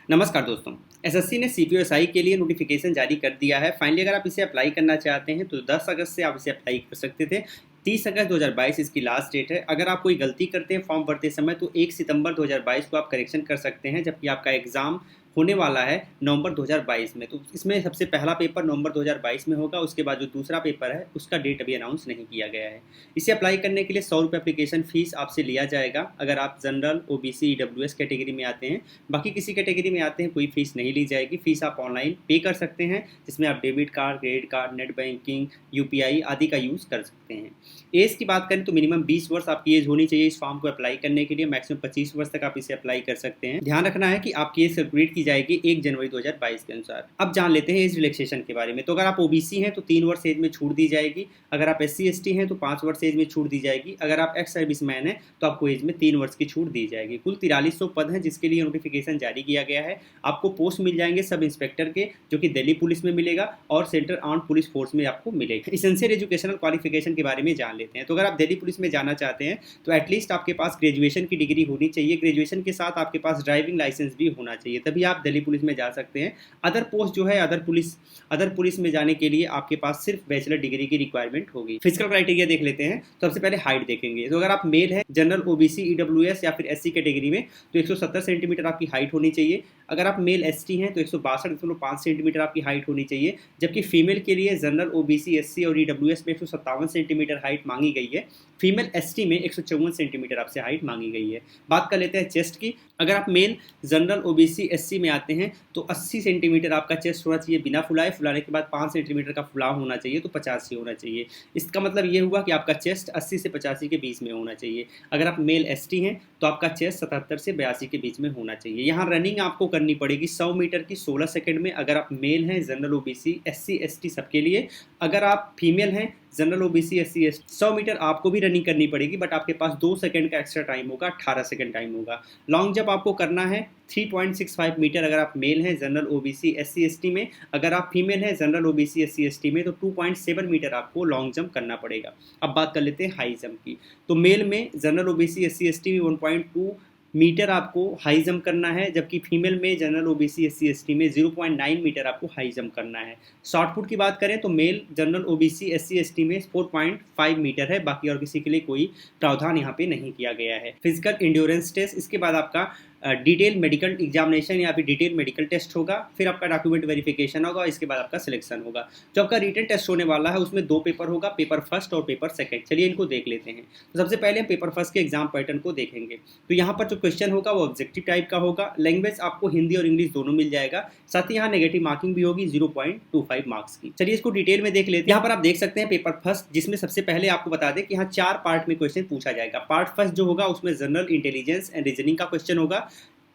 नमस्कार दोस्तों। एसएससी ने सीपीओएसआई के लिए नोटिफिकेशन जारी कर दिया है। फाइनली अगर आप इसे अप्लाई करना चाहते हैं तो 10 अगस्त से आप इसे अप्लाई कर सकते थे। 30 अगस्त 2022 इसकी लास्ट डेट है। अगर आप कोई गलती करते हैं फॉर्म भरते समय तो 1 सितंबर 2022 को आप करेक्शन कर सकते हैं, जबकि आपका एग्ज़ाम होने वाला है नवंबर 2022 में। तो इसमें सबसे पहला पेपर नवंबर 2022 में होगा। उसके बाद जो दूसरा पेपर है उसका डेट अभी अनाउंस नहीं किया गया है। इसे अप्लाई करने के लिए 100 रुपये एप्लीकेशन फ़ीस आपसे लिया जाएगा अगर आप जनरल, ओबीसी, ईडब्ल्यूएस कैटेगरी में आते हैं। बाकी किसी कैटेगरी में आते हैं कोई फ़ीस नहीं ली जाएगी। फ़ीस आप ऑनलाइन पे कर सकते हैं, जिसमें आप debit card, credit card, net banking, UPI आदि का यूज़ कर सकते हैं। एज की बात करें तो मिनिमम 20 वर्ष आपकी एज होनी चाहिए इस फॉर्म को अप्लाई करने के लिए। मैक्सिमम 25 वर्ष तक आप इसे अप्लाई कर सकते हैं। ध्यान रखना है कि आपकी एज कैलकुलेट की जाएगी 1 जनवरी 2022 के अनुसार। अब जान लेते हैं एज रिलैक्सेशन के बारे में। तो अगर आप ओबीसी हैं तो 3 वर्ष एज में छूट दी जाएगी। अगर आप एससी एसटी हैं तो 5 वर्ष एज में छूट दी जाएगी। अगर आप एक्स सर्विसमैन हैं तो आपको एज में 3 वर्ष की छूट दी जाएगी। कुल 4300 पद हैं जिसके लिए नोटिफिकेशन जारी किया गया है। आपको पोस्ट मिल जाएंगे सब इंस्पेक्टर के, जो कि दिल्ली पुलिस में मिलेगा और सेंट्रल आर्म्ड पुलिस फोर्स में आपको मिलेगा। एसेंशियल एजुकेशनल क्वालिफिकेशन के बारे में जान लेते हैं। तो अगर आप दिल्ली पुलिस में जाना चाहते हैं तो एटलीस्ट आपके पास ग्रेजुएशन की डिग्री होनी चाहिए। ग्रेजुएशन के साथ आपके पास ड्राइविंग लाइसेंस भी होना चाहिए, तभी आप दिल्ली पुलिस में जा सकते हैं। अदर पोस्ट जो है अदर पुलिस में जाने के लिए आपके पास सिर्फ बैचलर डिग्री की रिक्वायरमेंट होगी। फिजिकल क्राइटेरिया देख लेते हैं। तो सबसे पहले हाइट देखेंगे। तो अगर आप मेल है, जनरल, ओबीसी, ईडब्ल्यूएस या फिर एससी कैटेगरी में, तो 170 सेंटीमीटर आपकी हाइट होनी चाहिए। अगर आप मेल एसटी हैं तो 162.5 सेंटीमीटर आपकी हाइट होनी चाहिए। जबकि फीमेल के लिए जनरल, ओबीसी, एससी और ईडब्ल्यूएस में 157 सेंटीमीटर हाइट मांगी गई है। फीमेल एसटी में 154 सेंटीमीटर आपसे हाइट मांगी गई है। बात कर लेते हैं चेस्ट की। अगर आप मेल, जनरल, ओबीसी, एससी में आते हैं तो 80 सेंटीमीटर आपका चेस्ट होना चाहिए बिना फुलाए। फुलाने के बाद 5 सेंटीमीटर का फुलाव होना चाहिए, तो 85 होना चाहिए। इसका मतलब ये हुआ कि आपका चेस्ट 80 से 85 के बीच में होना चाहिए। अगर आप मेल एसटी हैं तो आपका चेस्ट 77 से 82 के बीच में होना चाहिए। यहाँ रनिंग आपको करनी पड़ेगी 100 मीटर की 16 सेकंड में। अगर आप मेल हैं, जनरल, ओबीसी, एससी, एसटी सबके लिए। अगर आप फीमेल हैं, general, OBC, SC, ST, 100 metre आपको भी रनिंग करनी पड़ेगी, बट आपके पास 2 सेकंड का एक्स्ट्रा टाइम होगा, 18 सेकंड टाइम होगा। लॉन्ग जंप आपको करना है 3.65 मीटर अगर आप मेल हैं, जनरल, ओबीसी, एससी, एसटी में। अगर आप फीमेल हैं, जनरल, ओबीसी, एससी, एसटी में, तो 2.7 मीटर आपको लॉन्ग जंप करना पड़ेगा। अब बात कर लेते हैं हाई जंप की। तो मेल में, जनरल, ओबीसी, एससी, एसटी में 1.2 मीटर आपको हाई जंप करना है, जबकि फीमेल में, जनरल, ओबीसी, एससी, एसटी में 0.9 मीटर आपको हाई जंप करना है। शॉर्ट पुट की बात करें तो male, general, OBC, SC, ST में 4.5 मीटर है। बाकी और किसी के लिए कोई प्रावधान यहाँ पे नहीं किया गया है। फिजिकल इंड्योरेंस टेस्ट, इसके बाद आपका डिटेल मेडिकल एग्जामिनेशन या फिर डिटेल मेडिकल टेस्ट होगा। फिर आपका डॉक्यूमेंट वेरिफिकेशन होगा, इसके बाद आपका सिलेक्शन होगा। जो आपका रिटन टेस्ट होने वाला है उसमें 2 पेपर होगा, पेपर फर्स्ट और पेपर सेकंड। चलिए इनको देख लेते हैं। तो सबसे पहले हम पेपर फर्स्ट के एग्जाम पैटर्न को देखेंगे। तो यहाँ पर जो क्वेश्चन होगा वो ऑब्जेक्टिव टाइप का होगा। लैंग्वेज आपको हिंदी और इंग्लिश दोनों मिल जाएगा। साथ ही यहाँ नेगेटिव मार्किंग भी होगी 0.25 मार्क्स की। चलिए इसको डिटेल में देख लेते हैं। यहाँ पर आप देख सकते हैं पेपर फर्स्ट, जिसमें सबसे पहले आपको बता दें कि यहाँ 4 पार्ट में क्वेश्चन पूछा जाएगा। पार्ट फर्स्ट जो होगा उसमें जनरल इंटेलिजेंस एंड रीजनिंग का क्वेश्चन होगा।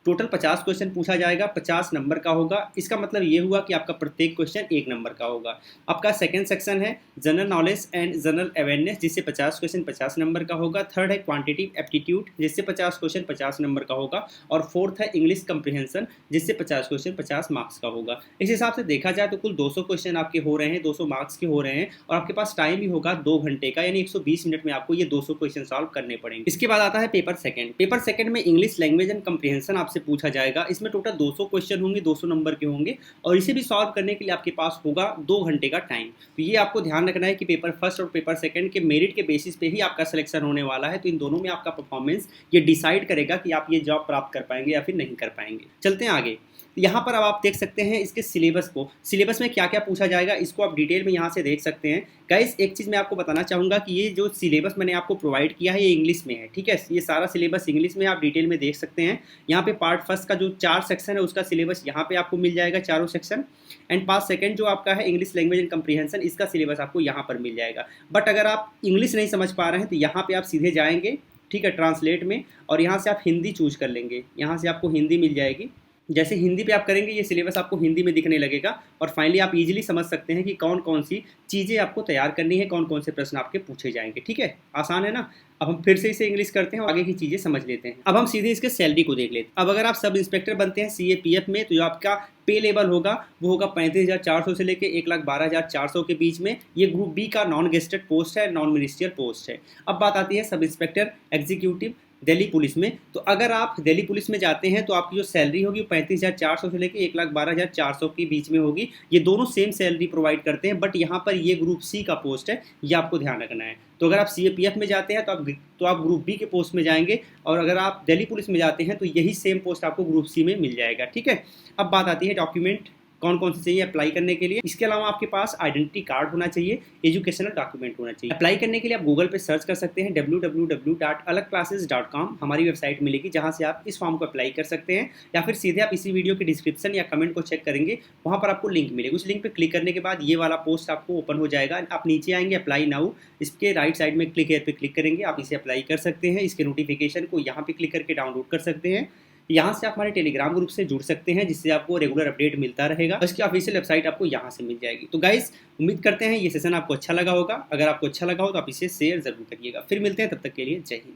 टोटल 50 क्वेश्चन पूछा जाएगा, 50 नंबर का होगा। इसका मतलब ये हुआ कि आपका प्रत्येक क्वेश्चन 1 नंबर का होगा। आपका सेकंड सेक्शन है general knowledge and general awareness, जिससे 50 क्वेश्चन 50 नंबर का होगा। थर्ड है क्वांटिटिव एप्टीट्यूड, जिससे 50 क्वेश्चन 50 नंबर का होगा। और फोर्थ है इंग्लिश कंप्रीहेंशन, जिससे 50 क्वेश्चन 50 मार्क्स का होगा। इस हिसाब से देखा जाए तो कुल 200 क्वेश्चन आपके हो रहे हैं, 200 मार्क्स के हो रहे हैं। और आपके पास टाइम भी होगा 2 घंटे का, यानी 120 मिनट में आपको ये 200 क्वेश्चन सॉल्व करने पड़ेंगे। इसके बाद आता है पेपर सेकंड। पेपर सेकंड में इंग्लिश लैंग्वेज एंड कंप्रीहेंशन आपसे पूछा जाएगा। इसमें टोटल 200 क्वेश्चन होंगे, 200 नंबर के होंगे, और इसे भी सॉल्व करने के लिए आपके पास होगा 2 घंटे का टाइम। तो ये आपको ध्यान रखना है कि पेपर फर्स्ट और पेपर सेकंड के मेरिट के बेसिस पे ही आपका सिलेक्शन होने वाला है। तो इन दोनों में आपका परफॉर्मेंस ये डिसाइड करेगा कि आप ये जॉब प्राप्त कर पाएंगे या फिर नहीं कर पाएंगे। चलते हैं आगे। यहाँ पर अब आप देख सकते हैं इसके सिलेबस को। सिलेबस में क्या क्या पूछा जाएगा इसको आप डिटेल में यहाँ से देख सकते हैं। गाइस एक चीज़ मैं आपको बताना चाहूँगा कि ये जो सिलेबस मैंने आपको प्रोवाइड किया है ये इंग्लिश में है, ठीक है। ये सारा सिलेबस इंग्लिश में आप डिटेल में देख सकते हैं। यहाँ पे पार्ट फर्स्ट का जो 4 सेक्शन है उसका सिलेबस यहाँ पे आपको मिल जाएगा, चारों सेक्शन। एंड पार्ट सेकंड जो आपका है इंग्लिश लैंग्वेज एंड कंप्रीहेंशन, इसका सिलेबस आपको यहाँ पर मिल जाएगा। बट अगर आप इंग्लिश नहीं समझ पा रहे हैं तो यहाँ पर आप सीधे जाएंगे, ठीक है, ट्रांसलेट में, और यहाँ से आप हिंदी चूज कर लेंगे। यहाँ से आपको हिंदी मिल जाएगी। जैसे हिंदी पे आप करेंगे ये सिलेबस आपको हिंदी में दिखने लगेगा, और फाइनली आप इजीली समझ सकते हैं कि कौन कौन सी चीज़ें आपको तैयार करनी है, कौन कौन से प्रश्न आपके पूछे जाएंगे। ठीक है, आसान है ना। अब हम फिर से इसे इंग्लिश करते हैं और आगे की चीज़ें समझ लेते हैं। अब हम सीधे इसके सैलरी को देख लेते हैं। अब अगर आप सब इंस्पेक्टर बनते हैं सीएपीएफ में तो जो आपका पे लेवल होगा वो होगा 35,400 से लेकर 1,12,400 के बीच में। ये ग्रुप बी का नॉन गेस्टेड पोस्ट है, नॉन मिनिस्ट्रियल पोस्ट है। अब बात आती है sub inspector executive Delhi police में। तो अगर आप दिल्ली पुलिस में जाते हैं तो आपकी जो सैलरी होगी वो 35,400 से लेकर 1,12,400 के बीच में होगी। ये दोनों सेम सैलरी प्रोवाइड करते हैं, बट यहाँ पर ये ग्रुप सी का पोस्ट है, ये आपको ध्यान रखना है। तो अगर आप CAPF में जाते हैं तो आप ग्रुप बी के पोस्ट में जाएंगे, और अगर आप दिल्ली पुलिस में जाते हैं तो यही सेम पोस्ट आपको ग्रुप सी में मिल जाएगा, ठीक है। अब बात आती है डॉक्यूमेंट कौन कौन से चाहिए अप्लाई करने के लिए। इसके अलावा आपके पास आइडेंटिटी कार्ड होना चाहिए, एजुकेशनल डॉक्यूमेंट होना चाहिए। अप्लाई करने के लिए आप गूगल पे सर्च कर सकते हैं www.alagclasses.com, हमारी वेबसाइट मिलेगी जहां से आप इस फॉर्म को अप्लाई कर सकते हैं, या फिर सीधे आप इसी वीडियो के डिस्क्रिप्शन या कमेंट को चेक करेंगे, वहां पर आपको लिंक मिलेगी। उस लिंक पर क्लिक करने के बाद ये वाला पोस्ट आपको ओपन हो जाएगा। आप नीचे आएंगे अप्लाई नाउ, इसके राइट साइड में क्लिक हेयर पे क्लिक करेंगे, आप इसे अप्लाई कर सकते हैं। इसके नोटिफिकेशन को यहाँ पे क्लिक करके डाउनलोड कर सकते हैं। यहाँ से आप हमारे टेलीग्राम ग्रुप से जुड़ सकते हैं, जिससे आपको रेगुलर अपडेट मिलता रहेगा। इसकी ऑफिशियल वेबसाइट आपको यहाँ से मिल जाएगी। तो गाइस, उम्मीद करते हैं ये सेशन आपको अच्छा लगा होगा। अगर आपको अच्छा लगा हो तो आप इसे शेयर जरूर करिएगा। फिर मिलते हैं, तब तक के लिए जय हिंद।